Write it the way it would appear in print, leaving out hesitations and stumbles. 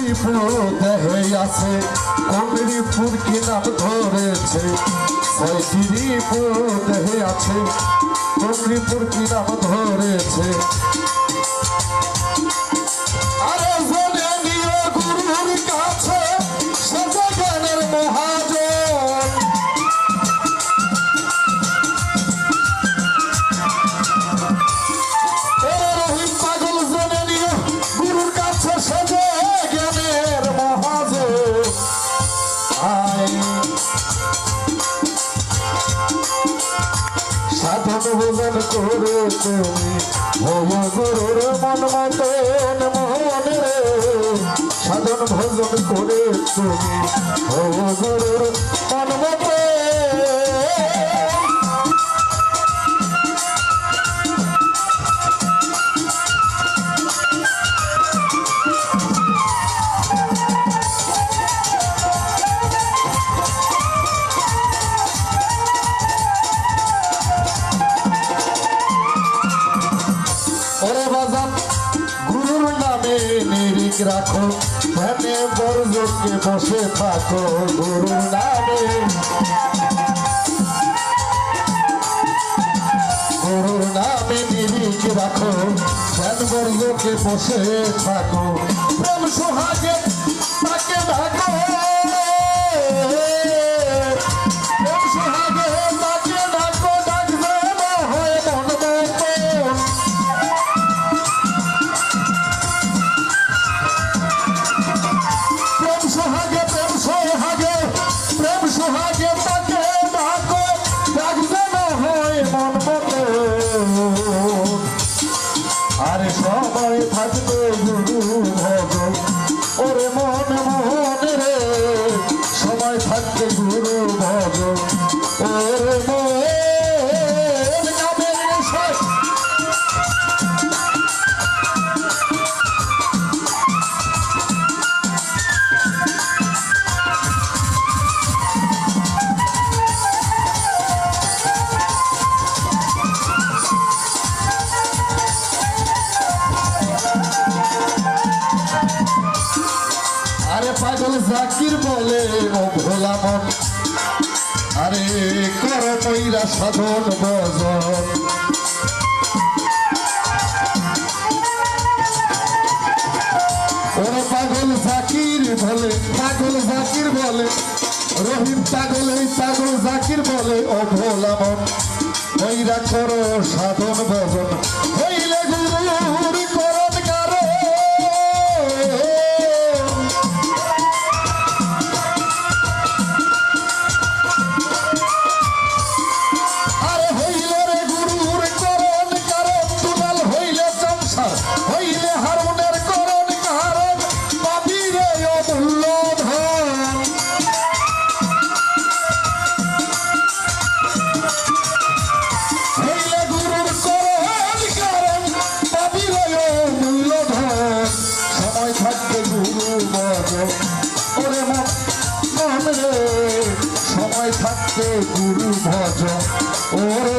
দেহে আছে কমরি ফুল কি নাম ধরেছে ছয়টি দেহে আছে কমরি ফুল কি নাম ধরেছে আরে জনে নিয়ে গুরুর কাছে সাজা জ্ঞানের মহাজন রহিম পাগল জনে নিয়ে গুরুর কাছে সাজা জ্ঞানের মহাজন সাধন ভোজন করে তুমি ভয় গুরুর মন মতন মোহনে সাধন ভোজন করে তুমি ভয় গুরুর মন মতন গুরুর নামে নিরিখ রাখো ধ্যানে বর্জকে বসে থাকো গুরুর নামে নিরিখ রাখো ধ্যান বর্জকে বসে থাকো প্রেম সোহাগে তাকে ডাকো প্রেম সোহাগে তাকে ডাকো ডাকবে না হয় মন সোহাগে তাকে ডাকো ডাকবে না হয় মন মতো আরে সবাই থাকবে গুরু ভজ ওরে মন মনে রে সবাই থাকবে গুরু ভজ ওরে মন আরে পাগল জাকির বলে ও ভোলা মন আরে কর ময়রা সাধন ভজন ওরে পাগল জাকির বলে রহিম পাগল এই পাগল জাকির বলে ও ভোলা মন ময়রা করো সাধন ভজন হইলে গুরুর করণ কারো সময় থাকতে গুরু ভজ ওরে